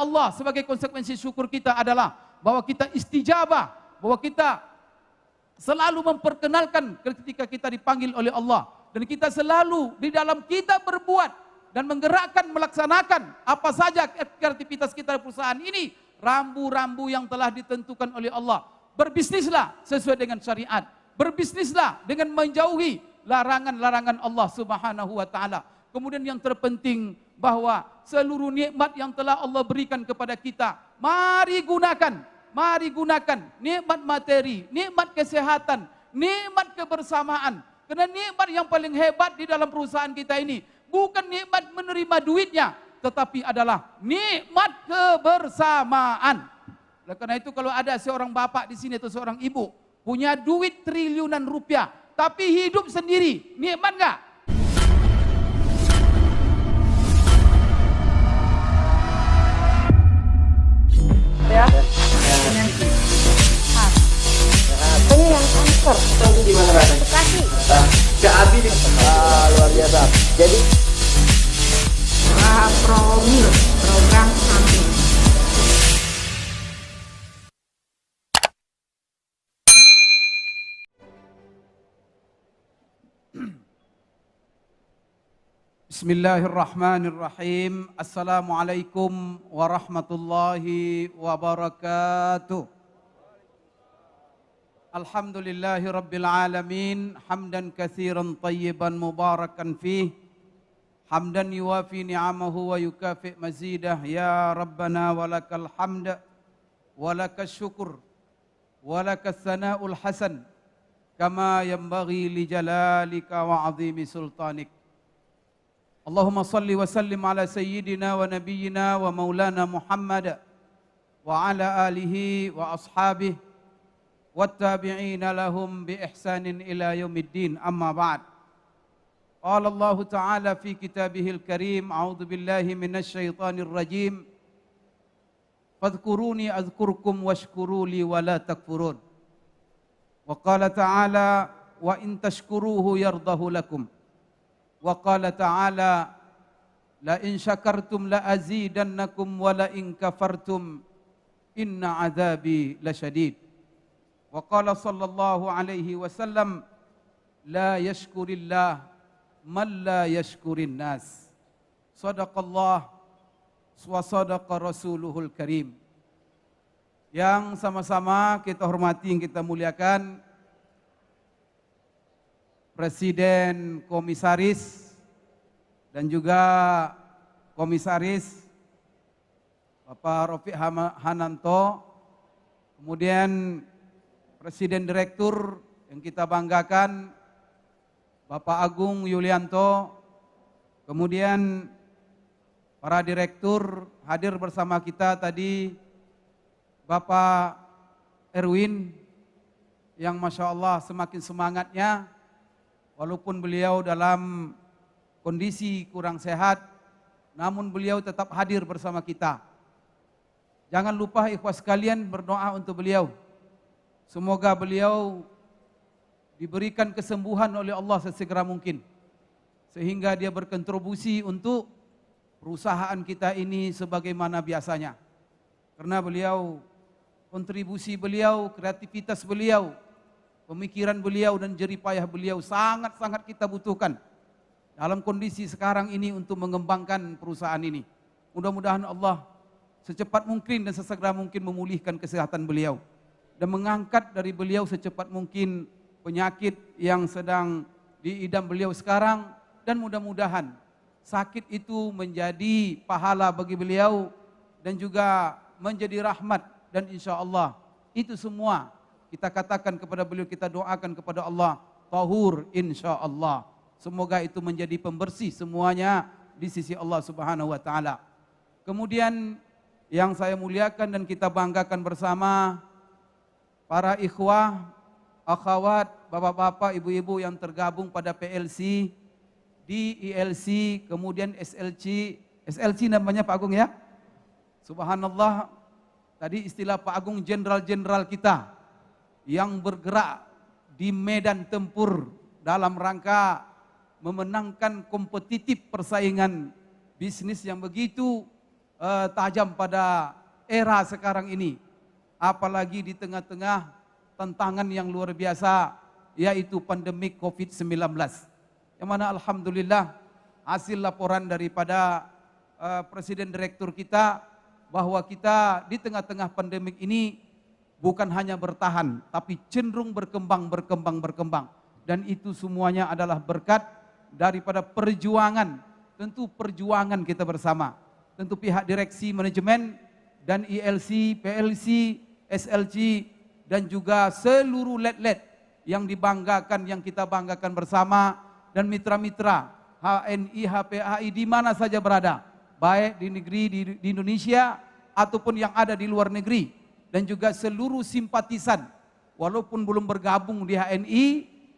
Allah sebagai konsekuensi syukur kita adalah bahwa kita istijabah, bahwa kita selalu memperkenalkan ketika kita dipanggil oleh Allah. Dan kita selalu di dalam kita berbuat dan menggerakkan, melaksanakan apa saja aktivitas kita di perusahaan ini, rambu-rambu yang telah ditentukan oleh Allah. Berbisnislah sesuai dengan syariat. Berbisnislah dengan menjauhi larangan-larangan Allah Subhanahu wa taala. Kemudian yang terpenting bahwa seluruh nikmat yang telah Allah berikan kepada kita, mari gunakan nikmat materi, nikmat kesehatan, nikmat kebersamaan. Karena nikmat yang paling hebat di dalam perusahaan kita ini bukan nikmat menerima duitnya, tetapi adalah nikmat kebersamaan. Oleh karena itu kalau ada seorang bapak di sini atau seorang ibu punya duit triliunan rupiah, tapi hidup sendiri, nikmat enggak? Ya. Ini yang kanker. Tahu gimana rasanya? Bekasi. Cak Abi di luar biasa. Jadi Promil program samping. Bismillahirrahmanirrahim. Assalamualaikum warahmatullahi wabarakatuh. Alhamdulillahi rabbil alamin. Hamdan katsiran tayyiban mubarakan fih. Hamdan yuwafi ni'amahu wa yukafi' mazidah. Ya Rabbana walakal hamd walakas syukur walakas sana'ul hasan kama yanbaghi li jalalika wa azimi sultanik. Allahumma salli wa sallim ala sayyidina wa nabiyyina wa maulana Muhammad wa ala alihi wa ashabihi wattabi'ina lahum bi ihsanin ila yaumiddin, amma ba'd. Qala Allah Ta'ala fi kitabihil karim, a'udzu billahi minasy syaithanir rajim. Fadhkuruni azkurkum washkuru li wa la takfurun. Wa qala ta'ala wa in tashkuruhu yardahu lakum. Wa qala ta'ala la in syakartum la azidannakum wa la in kafartum inna azabi lasyadid. Wa qala sallallahu alaihi wasallam la yashkurillah man la yashkurin nas. Sadaqallah wa sadaqa rasuluhul karim. Yang sama-sama kita hormati, yang kita muliakan Presiden Komisaris dan juga Komisaris Bapak Rofiq Hananto, kemudian Presiden Direktur yang kita banggakan Bapak Agung Yulianto, kemudian para direktur hadir bersama kita tadi Bapak Erwin yang Masya Allah semakin semangatnya walaupun beliau dalam kondisi kurang sehat, namun beliau tetap hadir bersama kita. Jangan lupa ikhwas sekalian berdoa untuk beliau. Semoga beliau diberikan kesembuhan oleh Allah sesegera mungkin, sehingga dia berkontribusi untuk perusahaan kita ini sebagaimana biasanya. Karena beliau, kontribusi beliau, kreativitas beliau, pemikiran beliau dan jerih payah beliau sangat-sangat kita butuhkan dalam kondisi sekarang ini untuk mengembangkan perusahaan ini. Mudah-mudahan Allah secepat mungkin dan sesegera mungkin memulihkan kesehatan beliau dan mengangkat dari beliau secepat mungkin penyakit yang sedang diidam beliau sekarang, dan mudah-mudahan sakit itu menjadi pahala bagi beliau dan juga menjadi rahmat, dan insya Allah itu semua kita katakan kepada beliau, kita doakan kepada Allah, tahur insya Allah. Semoga itu menjadi pembersih semuanya di sisi Allah Subhanahu wa taala. Kemudian yang saya muliakan dan kita banggakan bersama para ikhwah, akhwat, bapak-bapak, ibu-ibu yang tergabung pada PLC, di ILC, kemudian SLC namanya Pak Agung ya. Subhanallah, tadi istilah Pak Agung jenderal-jenderal kita yang bergerak di medan tempur dalam rangka memenangkan kompetitif persaingan bisnis yang begitu tajam pada era sekarang ini. Apalagi di tengah-tengah tantangan yang luar biasa, yaitu pandemik COVID-19. Yang mana alhamdulillah hasil laporan daripada Presiden Direktur kita bahwa kita di tengah-tengah pandemik ini bukan hanya bertahan, tapi cenderung berkembang. Dan itu semuanya adalah berkat daripada perjuangan, tentu perjuangan kita bersama. Tentu pihak direksi manajemen dan ILC, PLC, SLC dan juga seluruh led-led yang dibanggakan, yang kita banggakan bersama, dan mitra-mitra HNI, HPAI di mana saja berada, baik di negeri di Indonesia ataupun yang ada di luar negeri, dan juga seluruh simpatisan walaupun belum bergabung di HNI,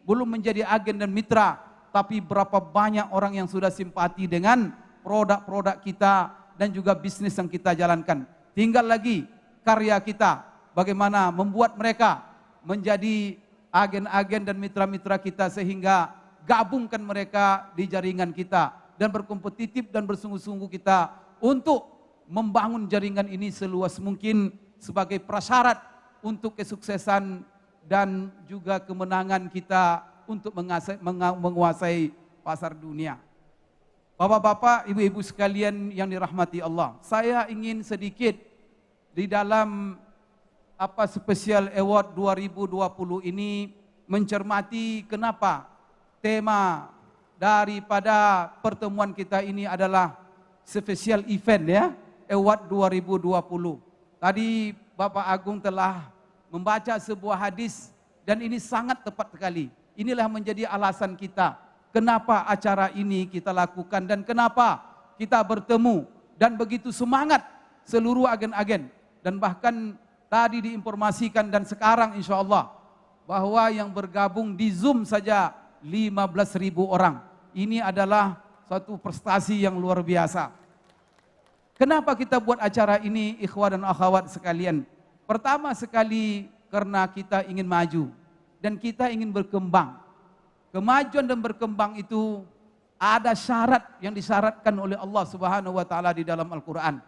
belum menjadi agen dan mitra, tapi berapa banyak orang yang sudah simpati dengan produk-produk kita dan juga bisnis yang kita jalankan. Tinggal lagi karya kita, bagaimana membuat mereka menjadi agen-agen dan mitra-mitra kita sehingga gabungkan mereka di jaringan kita dan berkompetitif dan bersungguh-sungguh kita untuk membangun jaringan ini seluas mungkin sebagai prasyarat untuk kesuksesan dan juga kemenangan kita untuk menguasai pasar dunia. Bapak-bapak, ibu-ibu sekalian yang dirahmati Allah, saya ingin sedikit di dalam Special Award 2020 ini mencermati kenapa tema daripada pertemuan kita ini adalah special event ya, Award 2020. Tadi Bapak Agung telah membaca sebuah hadis dan ini sangat tepat sekali. Inilah menjadi alasan kita kenapa acara ini kita lakukan dan kenapa kita bertemu dan begitu semangat seluruh agen-agen. Dan bahkan tadi diinformasikan dan sekarang insya Allah bahwa yang bergabung di Zoom saja 15.000 orang. Ini adalah suatu prestasi yang luar biasa. Kenapa kita buat acara ini, ikhwah dan akhwat sekalian? Pertama sekali karena kita ingin maju dan kita ingin berkembang. Kemajuan dan berkembang itu ada syarat yang disyaratkan oleh Allah Subhanahu wa taala di dalam Al-Qur'an.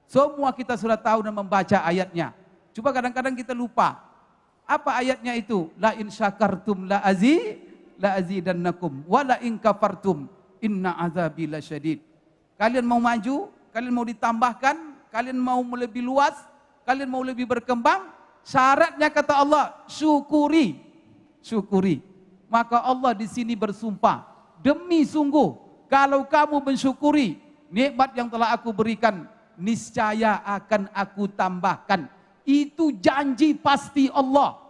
Semua kita sudah tahu dan membaca ayatnya. Coba kadang-kadang kita lupa. Apa ayatnya itu? La in syakartum la azidannakum wa la in kafartum inna azabi lasyadid. Kalian mau maju, kalian mau ditambahkan, kalian mau lebih luas, kalian mau lebih berkembang, syaratnya kata Allah, syukuri. Maka Allah di sini bersumpah, demi sungguh kalau kamu mensyukuri nikmat yang telah aku berikan, niscaya akan aku tambahkan. Itu janji pasti Allah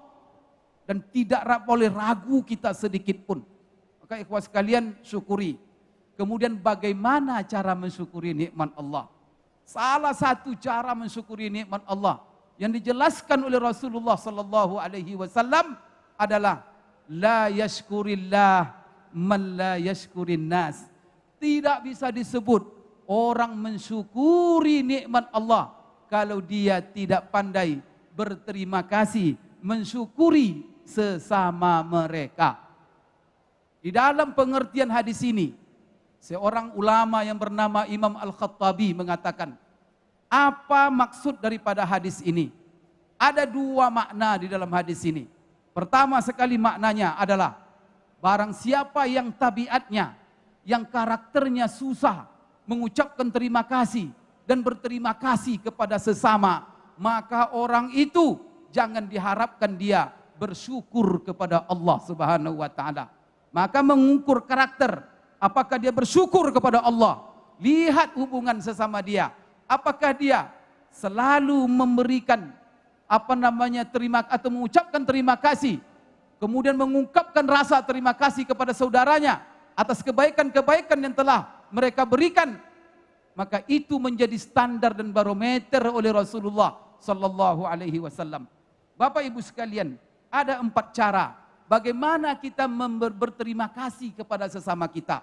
dan tidak boleh ragu kita sedikit pun. Maka ikhwah sekalian, syukuri. Kemudian bagaimana cara mensyukuri nikmat Allah? Salah satu cara mensyukuri nikmat Allah yang dijelaskan oleh Rasulullah sallallahu alaihi wasallam adalah la yashkurillah man la yashkurin nas. Tidak bisa disebut orang mensyukuri nikmat Allah kalau dia tidak pandai berterima kasih, mensyukuri sesama mereka. Di dalam pengertian hadis ini, seorang ulama yang bernama Imam Al-Khattabi mengatakan, apa maksud daripada hadis ini? Ada dua makna di dalam hadis ini. Pertama sekali maknanya adalah, barang siapa yang tabiatnya, yang karakternya susah mengucapkan terima kasih dan berterima kasih kepada sesama, maka orang itu jangan diharapkan dia bersyukur kepada Allah Subhanahu wa taala. Maka mengukur karakter, apakah dia bersyukur kepada Allah? Lihat hubungan sesama dia. Apakah dia selalu memberikan terima atau mengucapkan terima kasih, kemudian mengungkapkan rasa terima kasih kepada saudaranya atas kebaikan-kebaikan yang telah mereka berikan, maka itu menjadi standar dan barometer oleh Rasulullah sallallahu alaihi wasallam. Bapak Ibu sekalian, ada 4 cara bagaimana kita berterima kasih kepada sesama kita.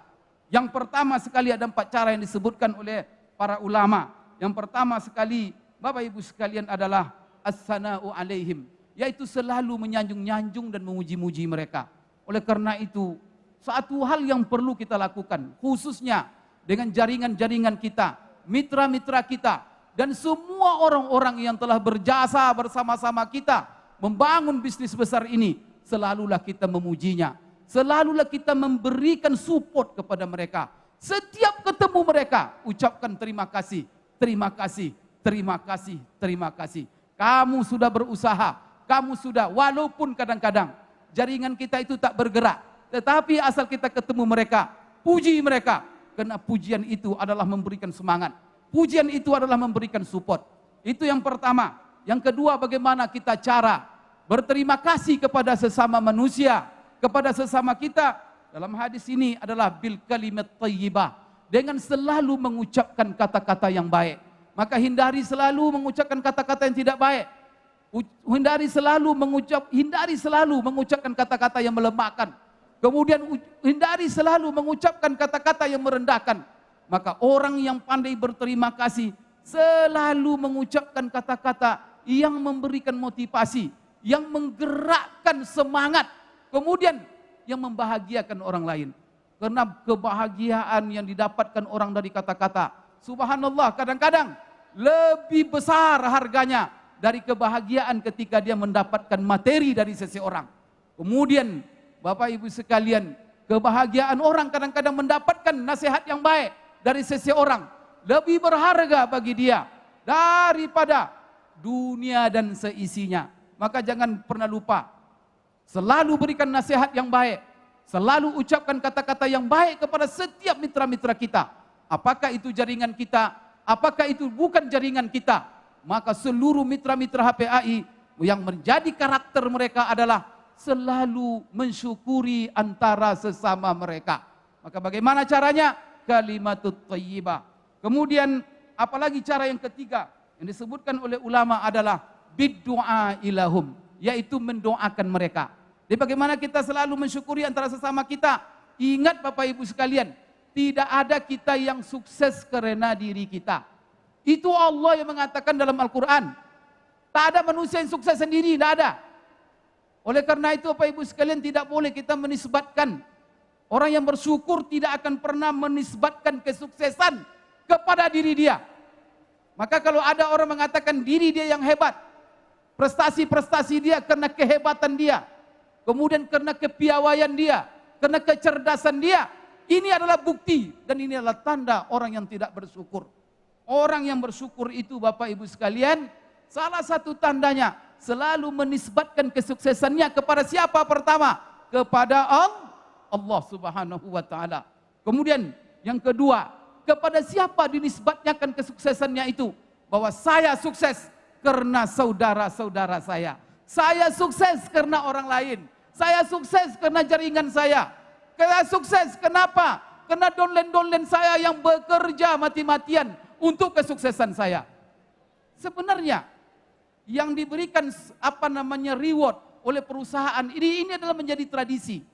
Yang pertama sekali ada 4 cara yang disebutkan oleh para ulama. Yang pertama sekali, Bapak Ibu sekalian, adalah as-sana'u alaihim, yaitu selalu menyanjung-nyanjung dan memuji-muji mereka. Oleh karena itu, satu hal yang perlu kita lakukan, khususnya dengan jaringan-jaringan kita, mitra-mitra kita, dan semua orang-orang yang telah berjasa bersama-sama kita membangun bisnis besar ini. Selalulah kita memujinya, selalulah kita memberikan support kepada mereka. Setiap ketemu mereka, ucapkan terima kasih, terima kasih, terima kasih, terima kasih. Kamu sudah berusaha, kamu sudah, walaupun kadang-kadang jaringan kita itu tak bergerak, tetapi asal kita ketemu mereka, puji mereka. Karena pujian itu adalah memberikan semangat. Pujian itu adalah memberikan support. Itu yang pertama. Yang kedua, bagaimana kita cara berterima kasih kepada sesama manusia, kepada sesama kita. Dalam hadis ini adalah bil kalimat thayyibah, dengan selalu mengucapkan kata-kata yang baik. Maka hindari selalu mengucapkan kata-kata yang tidak baik. Hindari selalu mengucapkan kata-kata yang melemahkan. Kemudian hindari selalu mengucapkan kata-kata yang merendahkan. Maka orang yang pandai berterima kasih selalu mengucapkan kata-kata yang memberikan motivasi, yang menggerakkan semangat, kemudian yang membahagiakan orang lain. Karena kebahagiaan yang didapatkan orang dari kata-kata, subhanallah, kadang-kadang lebih besar harganya dari kebahagiaan ketika dia mendapatkan materi dari seseorang. Kemudian Bapak Ibu sekalian, kebahagiaan orang kadang-kadang mendapatkan nasihat yang baik dari seseorang lebih berharga bagi dia daripada dunia dan seisinya. Maka jangan pernah lupa, selalu berikan nasihat yang baik, selalu ucapkan kata-kata yang baik kepada setiap mitra-mitra kita. Apakah itu jaringan kita, apakah itu bukan jaringan kita, maka seluruh mitra-mitra HPAI yang menjadi karakter mereka adalah selalu mensyukuri antara sesama mereka. Maka bagaimana caranya? Kalimatut thayyibah. Kemudian apalagi cara yang ketiga yang disebutkan oleh ulama adalah biddu'a ilahum, yaitu mendoakan mereka. Jadi bagaimana kita selalu mensyukuri antara sesama kita? Ingat Bapak Ibu sekalian, tidak ada kita yang sukses karena diri kita. Itu Allah yang mengatakan dalam Al-Quran. Tak ada manusia yang sukses sendiri, tidak ada. Oleh karena itu Bapak Ibu sekalian, tidak boleh kita menisbatkan. Orang yang bersyukur tidak akan pernah menisbatkan kesuksesan kepada diri dia. Maka kalau ada orang mengatakan diri dia yang hebat, prestasi-prestasi dia karena kehebatan dia, kemudian karena kepiawaian dia, karena kecerdasan dia, ini adalah bukti dan ini adalah tanda orang yang tidak bersyukur. Orang yang bersyukur itu Bapak Ibu sekalian, salah satu tandanya selalu menisbatkan kesuksesannya kepada siapa pertama? Kepada Allah Subhanahu wa taala. Kemudian yang kedua, kepada siapa dinisbatkan kesuksesannya itu? Bahwa saya sukses karena saudara-saudara saya. Saya sukses karena orang lain. Saya sukses karena jaringan saya. Saya sukses kenapa? Karena downline-downline saya yang bekerja mati-matian untuk kesuksesan saya. Sebenarnya yang diberikan reward oleh perusahaan ini adalah menjadi tradisi.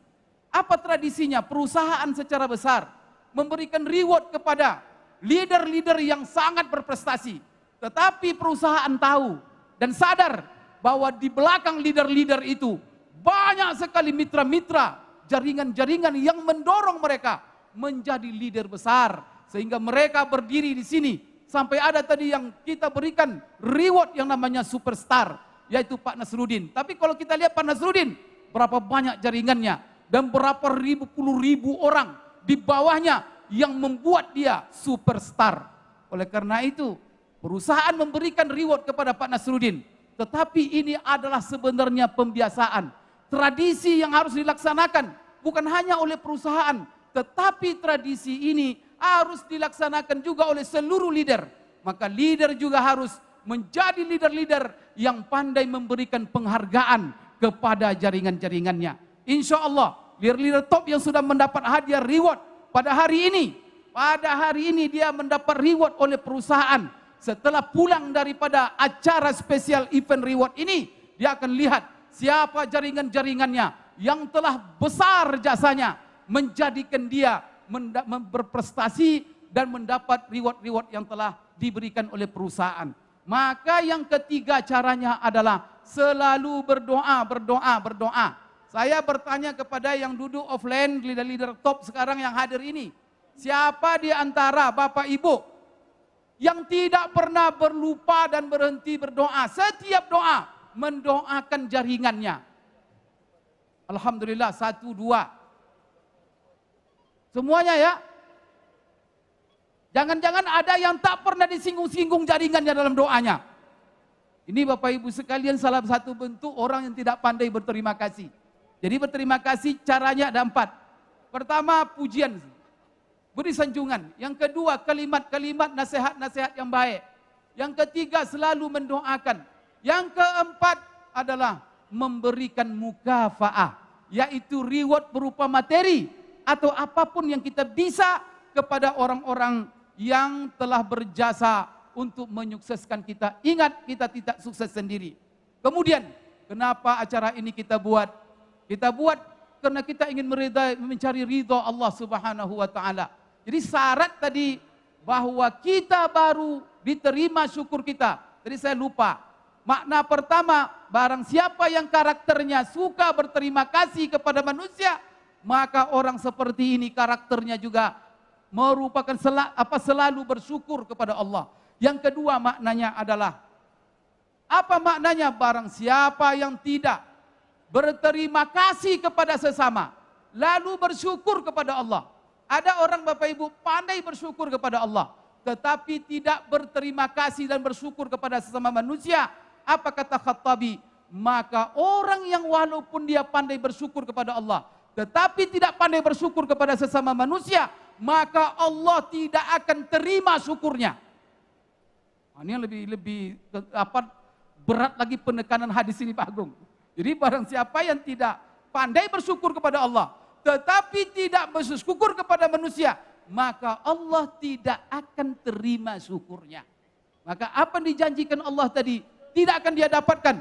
Apa tradisinya? Perusahaan secara besar memberikan reward kepada leader-leader yang sangat berprestasi. Tetapi perusahaan tahu dan sadar bahwa di belakang leader-leader itu banyak sekali mitra-mitra, jaringan-jaringan yang mendorong mereka menjadi leader besar. Sehingga mereka berdiri di sini. Sampai ada tadi yang kita berikan reward yang namanya superstar, yaitu Pak Nasruddin. Tapi kalau kita lihat Pak Nasruddin, berapa banyak jaringannya dan berapa puluh ribu orang di bawahnya yang membuat dia superstar. Oleh karena itu, perusahaan memberikan reward kepada Pak Nasruddin. Tetapi ini adalah sebenarnya pembiasaan, tradisi yang harus dilaksanakan bukan hanya oleh perusahaan, tetapi tradisi ini harus dilaksanakan juga oleh seluruh leader. Maka leader juga harus menjadi leader-leader yang pandai memberikan penghargaan kepada jaringan-jaringannya. Insya Allah, leader-leader top yang sudah mendapat hadiah reward pada hari ini dia mendapat reward oleh perusahaan. Setelah pulang daripada acara spesial event reward ini, dia akan lihat siapa jaringan-jaringannya yang telah besar jasanya menjadikan dia berprestasi dan mendapat reward-reward yang telah diberikan oleh perusahaan. Maka yang ketiga caranya adalah selalu berdoa. Saya bertanya kepada yang duduk offline, leader-leader top sekarang yang hadir ini. Siapa di antara Bapak Ibu yang tidak pernah berlupa dan berhenti berdoa. Setiap doa mendoakan jaringannya. Alhamdulillah, 1, 2. Semuanya ya. Jangan-jangan ada yang tak pernah disinggung-singgung jaringannya dalam doanya. Ini Bapak Ibu sekalian salah satu bentuk orang yang tidak pandai berterima kasih. Jadi berterima kasih caranya ada 4. Pertama, pujian, beri sanjungan. Yang kedua, kalimat-kalimat nasihat-nasihat yang baik. Yang ketiga, selalu mendoakan. Yang keempat adalah memberikan mukafaah, yaitu reward berupa materi atau apapun yang kita bisa kepada orang-orang yang telah berjasa untuk menyukseskan kita. Ingat, kita tidak sukses sendiri. Kemudian, kenapa acara ini kita buat? Kita buat karena kita ingin mencari ridha Allah Subhanahu wa taala. Jadi syarat tadi bahwa kita baru diterima syukur kita. Tadi saya lupa. Makna pertama, barang siapa yang karakternya suka berterima kasih kepada manusia, maka orang seperti ini karakternya juga merupakan selalu bersyukur kepada Allah. Yang kedua maknanya adalah, apa maknanya? Barang siapa yang tidak berterima kasih kepada sesama, lalu bersyukur kepada Allah. Ada orang Bapak Ibu pandai bersyukur kepada Allah, tetapi tidak berterima kasih dan bersyukur kepada sesama manusia. Apa kata Khattabi? Maka orang yang walaupun dia pandai bersyukur kepada Allah, tetapi tidak pandai bersyukur kepada sesama manusia, maka Allah tidak akan terima syukurnya. Ini yang lebih berat lagi penekanan hadis ini Pak Agung. Jadi barang siapa yang tidak pandai bersyukur kepada Allah, tetapi tidak bersyukur kepada manusia, maka Allah tidak akan terima syukurnya. Maka apa yang dijanjikan Allah tadi tidak akan dia dapatkan.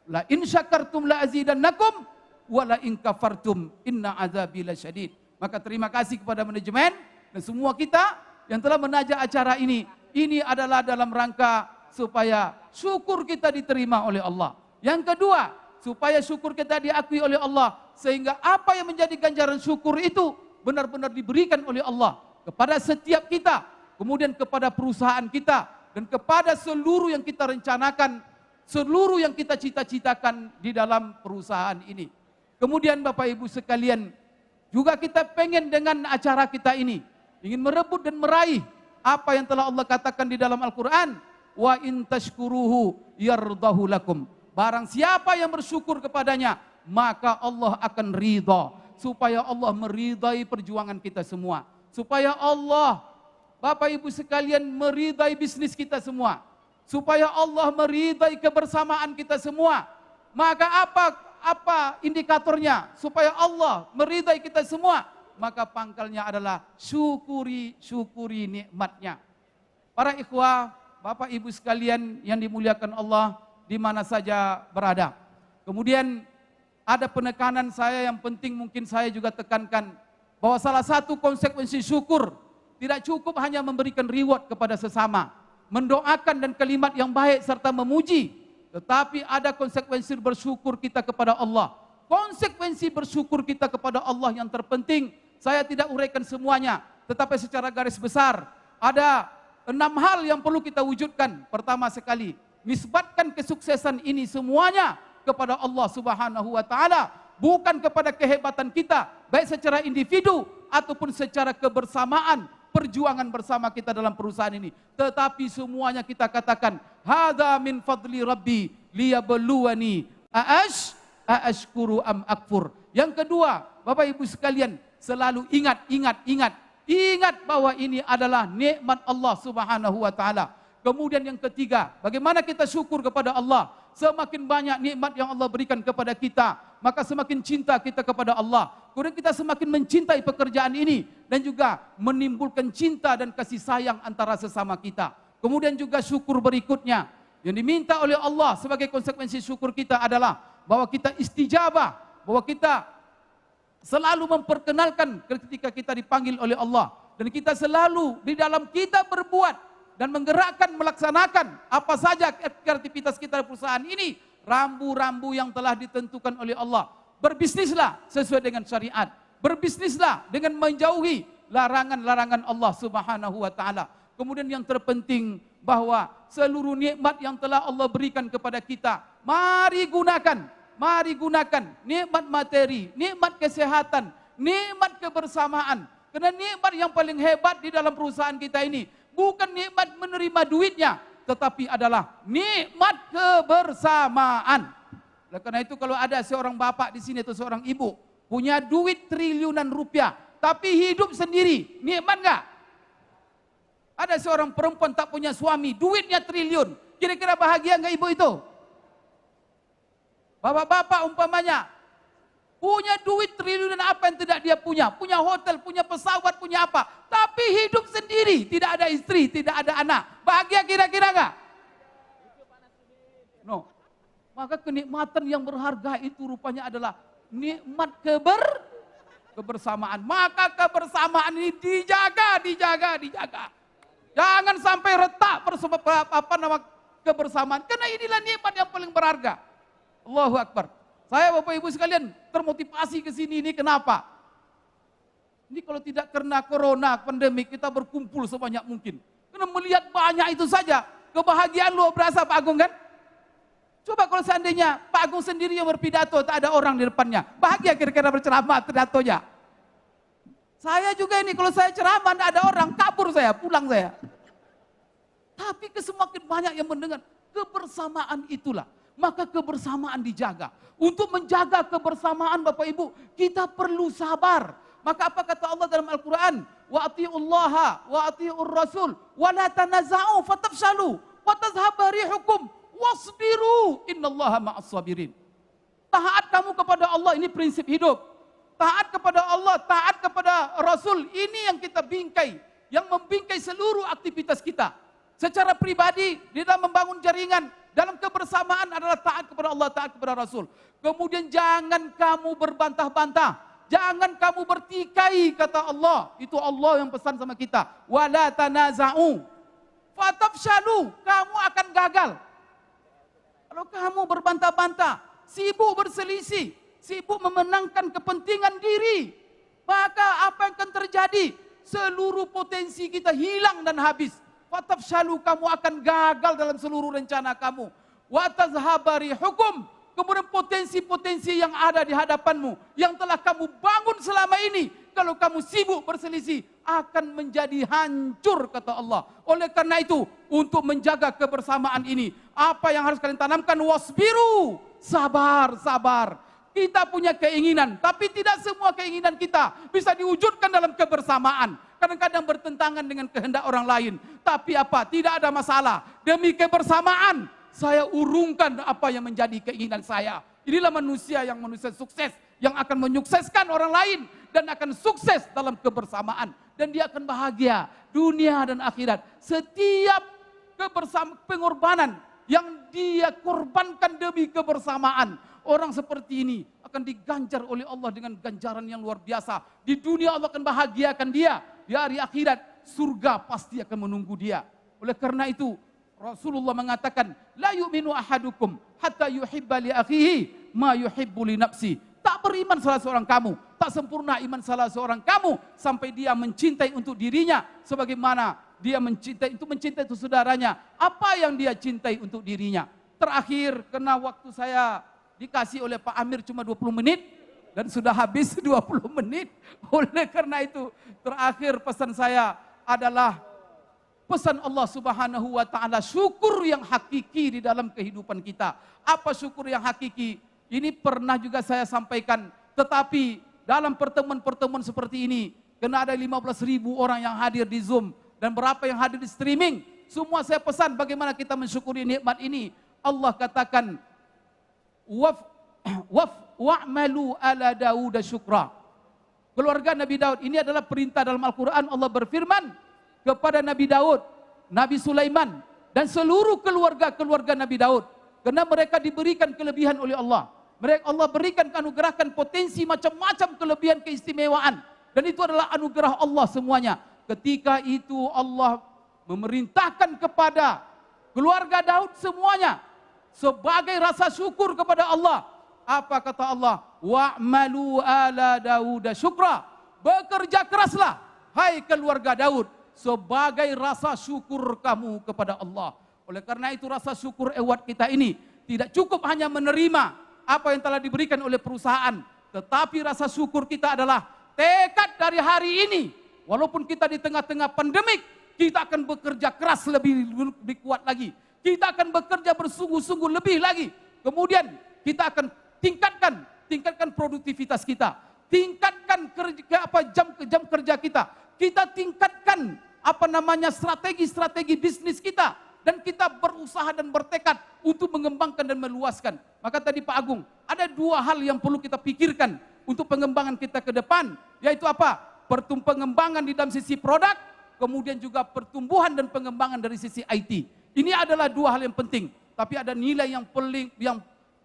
La in syakartum la azidannakum wa la in kafartum inna azabi lasyadid. Maka terima kasih kepada manajemen dan semua kita yang telah menajak acara ini. Ini adalah dalam rangka supaya syukur kita diterima oleh Allah. Yang kedua, supaya syukur kita diakui oleh Allah, sehingga apa yang menjadi ganjaran syukur itu benar-benar diberikan oleh Allah kepada setiap kita, kemudian kepada perusahaan kita, dan kepada seluruh yang kita rencanakan, seluruh yang kita cita-citakan di dalam perusahaan ini. Kemudian Bapak Ibu sekalian, juga kita pengen dengan acara kita ini, ingin merebut dan meraih apa yang telah Allah katakan di dalam Al-Quran, wa in tashkuruhu yardahu lakum. Barang siapa yang bersyukur kepadanya, maka Allah akan ridha. Supaya Allah meridai perjuangan kita semua. Supaya Allah, Bapak Ibu sekalian, meridai bisnis kita semua. Supaya Allah meridai kebersamaan kita semua. Maka apa indikatornya? Supaya Allah meridai kita semua. Maka pangkalnya adalah syukuri nikmatnya. Para ikhwah, Bapak Ibu sekalian yang dimuliakan Allah, di mana saja berada. Kemudian ada penekanan saya yang penting mungkin saya juga tekankan, bahwa salah satu konsekuensi syukur tidak cukup hanya memberikan reward kepada sesama, mendoakan dan kalimat yang baik serta memuji, tetapi ada konsekuensi bersyukur kita kepada Allah. Konsekuensi bersyukur kita kepada Allah yang terpenting, saya tidak uraikan semuanya, tetapi secara garis besar ada 6 hal yang perlu kita wujudkan. Pertama sekali, nisbatkan kesuksesan ini semuanya kepada Allah Subhanahu wa taala, bukan kepada kehebatan kita, baik secara individu ataupun secara kebersamaan, perjuangan bersama kita dalam perusahaan ini. Tetapi semuanya kita katakan, hadza min fadli rabbi liyabluwani ashkuru am akfur. Yang kedua, Bapak Ibu sekalian, selalu ingat bahwa ini adalah nikmat Allah Subhanahu wa taala. Kemudian yang ketiga, bagaimana kita syukur kepada Allah? Semakin banyak nikmat yang Allah berikan kepada kita, maka semakin cinta kita kepada Allah. Kemudian kita semakin mencintai pekerjaan ini dan juga menimbulkan cinta dan kasih sayang antara sesama kita. Kemudian juga syukur berikutnya yang diminta oleh Allah sebagai konsekuensi syukur kita adalah bahwa kita istijabah, bahwa kita selalu memperkenalkan ketika kita dipanggil oleh Allah, dan kita selalu di dalam kita berbuat dan menggerakkan, melaksanakan apa saja aktivitas kita di perusahaan ini, rambu-rambu yang telah ditentukan oleh Allah. Berbisnislah sesuai dengan syariat, berbisnislah dengan menjauhi larangan-larangan Allah Subhanahu wa taala. Kemudian yang terpenting bahwa seluruh nikmat yang telah Allah berikan kepada kita, mari gunakan nikmat materi, nikmat kesehatan, nikmat kebersamaan. Karena nikmat yang paling hebat di dalam perusahaan kita ini bukan nikmat menerima duitnya, tetapi adalah nikmat kebersamaan. Oleh karena itu kalau ada seorang bapak di sini atau seorang ibu punya duit triliunan rupiah, tapi hidup sendiri, nikmat enggak? Ada seorang perempuan tak punya suami, duitnya triliun, kira-kira bahagia enggak ibu itu? Bapak-bapak umpamanya punya duit triliunan, apa yang tidak dia punya? Punya hotel, punya pesawat, punya apa? Tapi hidup sendiri, tidak ada istri, tidak ada anak. Bahagia kira-kira enggak? No. Maka kenikmatan yang berharga itu rupanya adalah nikmat kebersamaan. Maka kebersamaan ini dijaga. Jangan sampai retak kebersamaan. Karena inilah nikmat yang paling berharga. Allahu Akbar. Saya Bapak Ibu sekalian termotivasi ke sini ini kenapa? Ini kalau tidak karena corona, pandemi, kita berkumpul sebanyak mungkin. Karena melihat banyak itu saja, kebahagiaan luar biasa Pak Agung kan? Coba kalau seandainya Pak Agung sendiri yang berpidato, tak ada orang di depannya. Bahagia kira-kira berceramah pidatonya. Saya juga ini kalau saya ceramah tidak ada orang, kabur saya, pulang saya. Tapi semakin banyak yang mendengar, kebersamaan itulah. Maka kebersamaan dijaga. Untuk menjaga kebersamaan Bapak Ibu, kita perlu sabar. Maka apa kata Allah dalam Al-Quran? Wa ati'ullaha wa ati'ur rasul wa la tanaza'u fatafshalu wa tazhaba rihukum wasbiru innallaha ma'as sabirin. Taat kamu kepada Allah, ini prinsip hidup. Taat kepada Allah, taat kepada Rasul, ini yang kita bingkai, yang membingkai seluruh aktivitas kita. Secara pribadi, di dalam membangun jaringan, dalam kebersamaan adalah taat kepada Allah, taat kepada Rasul. Kemudian jangan kamu berbantah-bantah, jangan kamu bertikai, kata Allah. Itu Allah yang pesan sama kita. Wala tanaza'u fatafshalu, kamu akan gagal. Kalau kamu berbantah-bantah, sibuk berselisih, sibuk memenangkan kepentingan diri, maka apa yang akan terjadi? Seluruh potensi kita hilang dan habis. Fatafshalu, kamu akan gagal dalam seluruh rencana kamu. Wa tazhaba rihukum, kemudian potensi-potensi yang ada di hadapanmu, yang telah kamu bangun selama ini, kalau kamu sibuk berselisih, akan menjadi hancur, kata Allah. Oleh karena itu, untuk menjaga kebersamaan ini, apa yang harus kalian tanamkan? Wasbiru, sabar. Kita punya keinginan, tapi tidak semua keinginan kita bisa diwujudkan dalam kebersamaan. Kadang-kadang bertentangan dengan kehendak orang lain. Tapi apa? Tidak ada masalah. Demi kebersamaan, saya urungkan apa yang menjadi keinginan saya. Inilah manusia yang manusia sukses, yang akan menyukseskan orang lain dan akan sukses dalam kebersamaan, dan dia akan bahagia dunia dan akhirat. Setiap pengorbanan yang dia korbankan demi kebersamaan, orang seperti ini akan diganjar oleh Allah dengan ganjaran yang luar biasa. Di dunia Allah akan bahagiakan dia, di hari akhirat surga pasti akan menunggu dia. Oleh karena itu Rasulullah mengatakan, la yu'minu ahadukum hatta yuhibba li akhihi ma yuhibbu li nafsi. Tak beriman salah seorang kamu, tak sempurna iman salah seorang kamu sampai dia mencintai untuk dirinya sebagaimana dia mencintai itu saudaranya, apa yang dia cintai untuk dirinya. Terakhir, karena waktu saya dikasih oleh Pak Amir cuma 20 menit dan sudah habis 20 menit. Oleh karena itu, terakhir pesan saya adalah pesan Allah Subhanahu wa taala, syukur yang hakiki di dalam kehidupan kita. Apa syukur yang hakiki? Ini pernah juga saya sampaikan, tetapi dalam pertemuan-pertemuan seperti ini, karena ada 15.000 orang yang hadir di Zoom dan berapa yang hadir di streaming, semua saya pesan bagaimana kita mensyukuri nikmat ini. Allah katakan, wa'malu ala Daud syukra. Keluarga Nabi Daud, ini adalah perintah dalam Al-Quran. Allah berfirman kepada Nabi Daud, Nabi Sulaiman, dan seluruh keluarga Nabi Daud. Karena mereka diberikan kelebihan oleh Allah. Allah berikan, anugerahkan potensi macam-macam kelebihan keistimewaan. Dan itu adalah anugerah Allah semuanya. Ketika itu Allah memerintahkan kepada keluarga Daud semuanya sebagai rasa syukur kepada Allah. Apa kata Allah? Wa'malu ala Daud syukra. Bekerja keraslah, hai keluarga Daud, sebagai rasa syukur kamu kepada Allah. Oleh karena itu rasa syukur ewat kita ini tidak cukup hanya menerima apa yang telah diberikan oleh perusahaan, tetapi rasa syukur kita adalah tekad dari hari ini. Walaupun kita di tengah-tengah pandemik, kita akan bekerja keras lebih kuat lagi. Kita akan bekerja bersungguh-sungguh lebih lagi. Kemudian kita akan tingkatkan produktivitas kita, tingkatkan jam kerja kita. Kita tingkatkan strategi bisnis kita, dan kita berusaha dan bertekad untuk mengembangkan dan meluaskan. Maka tadi Pak Agung, ada dua hal yang perlu kita pikirkan untuk pengembangan kita ke depan, yaitu apa? Pengembangan di dalam sisi produk, kemudian juga pertumbuhan dan pengembangan dari sisi IT. Ini adalah dua hal yang penting, tapi ada nilai yang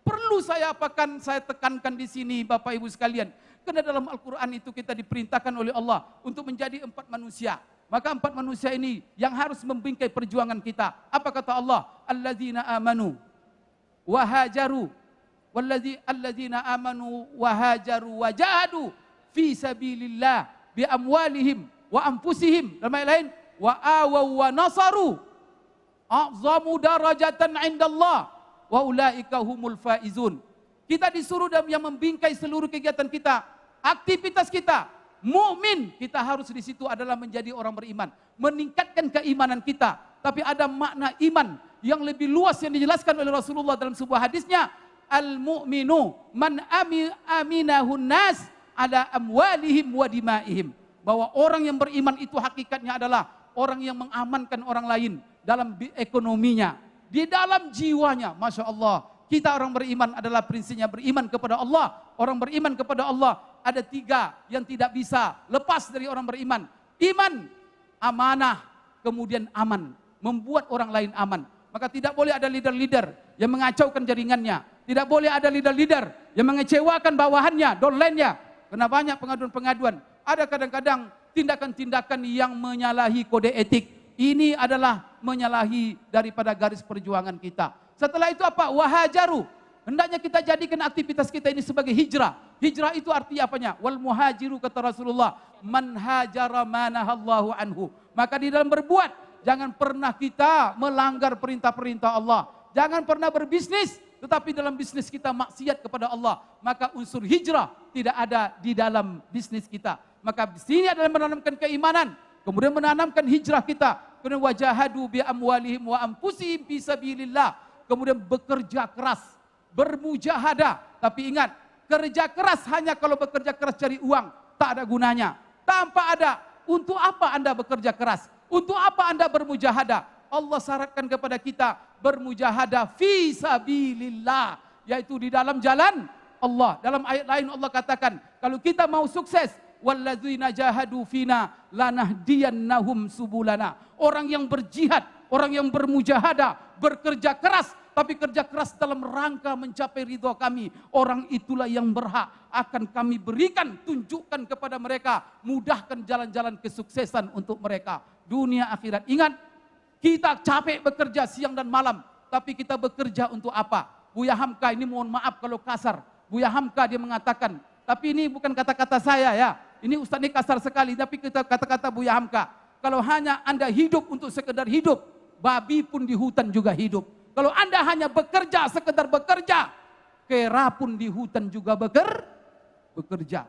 perlu saya tekankan di sini Bapak Ibu sekalian. Karena dalam Al-Quran itu kita diperintahkan oleh Allah untuk menjadi 4 manusia. Maka 4 manusia ini yang harus membingkai perjuangan kita. Apa kata Allah? Alladzina amanu wa hajaru alladzina amanu wa hajaru wa jahadu fi sabilillah bi amwalihim wa anfusihim. Dalam ayat lain, wa awaw wa nasaru a'zamu darajatan 'indallah wa ulaika humul faizun. Kita disuruh yang membingkai seluruh kegiatan kita, aktivitas kita. Mukmin kita harus di situ adalah menjadi orang beriman, meningkatkan keimanan kita. Tapi ada makna iman yang lebih luas yang dijelaskan oleh Rasulullah dalam sebuah hadisnya, al-mu'minu man aminahun nas ala amwalihim wa dimaihim. Bahwa orang yang beriman itu hakikatnya adalah orang yang mengamankan orang lain dalam ekonominya, di dalam jiwanya. Masya Allah, kita orang beriman adalah prinsipnya beriman kepada Allah. Orang beriman kepada Allah ada 3 yang tidak bisa lepas dari orang beriman. Iman, amanah, kemudian aman. Membuat orang lain aman. Maka tidak boleh ada leader-leader yang mengacaukan jaringannya. Tidak boleh ada leader-leader yang mengecewakan bawahannya, downline-nya. Karena banyak pengaduan-pengaduan. Ada kadang-kadang tindakan-tindakan yang menyalahi kode etik. Ini adalah menyalahi daripada garis perjuangan kita. Setelah itu apa? Wahajaru. Hendaknya kita jadikan aktivitas kita ini sebagai hijrah. Hijrah itu artinya apanya? Wal muhajiru kata Rasulullah, man hajara manahallahu anhu. Maka di dalam berbuat, jangan pernah kita melanggar perintah-perintah Allah. Jangan pernah berbisnis, tetapi dalam bisnis kita maksiat kepada Allah. Maka unsur hijrah tidak ada di dalam bisnis kita. Maka di sini adalah menanamkan keimanan, kemudian menanamkan hijrah kita. Kemudian wajahadu bi amwalihim wa anfusihim fi sabilillah. Kemudian bekerja keras, bermujahadah. Tapi ingat, kerja keras hanya kalau bekerja keras cari uang, tak ada gunanya. Tanpa ada, untuk apa Anda bekerja keras? Untuk apa Anda bermujahadah? Allah syaratkan kepada kita bermujahadah fi sabilillah, yaitu di dalam jalan Allah. Dalam ayat lain Allah katakan, kalau kita mau sukses, walladzina jahadu fina lanahdiyannahum subulana. Orang yang berjihad, orang yang bermujahadah, bekerja keras, tapi kerja keras dalam rangka mencapai ridho kami. Orang itulah yang berhak akan kami berikan, tunjukkan kepada mereka, mudahkan jalan-jalan kesuksesan untuk mereka. Dunia akhirat. Ingat, kita capek bekerja siang dan malam, tapi kita bekerja untuk apa? Buya Hamka ini mohon maaf kalau kasar. Buya Hamka dia mengatakan, tapi ini bukan kata-kata saya ya. Ini Ustaz ini kasar sekali, tapi kita kata-kata Buya Hamka. Kalau hanya Anda hidup untuk sekedar hidup, babi pun di hutan juga hidup. Kalau Anda hanya bekerja, sekedar bekerja, kera pun di hutan juga bekerja.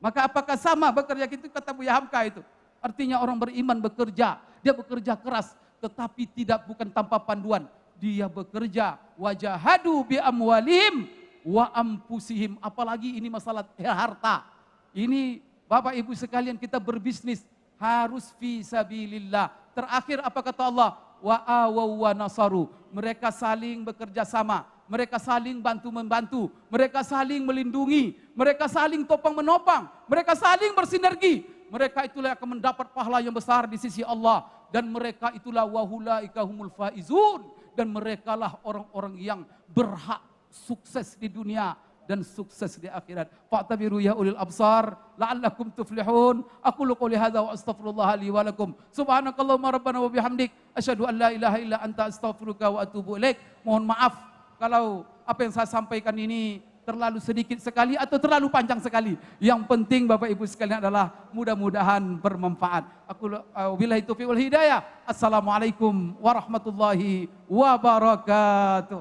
Maka apakah sama bekerja itu, kata Buya Hamka itu? Artinya orang beriman bekerja, dia bekerja keras, tetapi bukan tanpa panduan. Dia bekerja, wajahadu bi amwalihim wa ampusihim. Apalagi ini masalah harta. Ini Bapak Ibu sekalian, kita berbisnis harus fi sabilillah. Terakhir apa kata Allah? Wa awaw wa nasaru. Mereka saling bekerja sama, mereka saling bantu-membantu, mereka saling melindungi, mereka saling topang-menopang, mereka saling bersinergi. Mereka itulah yang akan mendapat pahala yang besar di sisi Allah, dan mereka itulah wahulaika humul faizun, dan merekalah orang-orang yang berhak sukses di dunia dan sukses di akhirat. Fa'tabiru ya ulil absar la'allakum tuflihun. Aqulu qouli hadza wa astaghfirullah li wa lakum. Subhanakallahumma rabbana wa bihamdik asyhadu an la ilaha illa anta astaghfiruka wa atubu ilaik. Mohon maaf kalau apa yang saya sampaikan ini terlalu sedikit sekali atau terlalu panjang sekali. Yang penting Bapak Ibu sekalian adalah mudah-mudahan bermanfaat. Aku wabillahi taufiq wal hidayah. Assalamualaikum warahmatullahi wabarakatuh.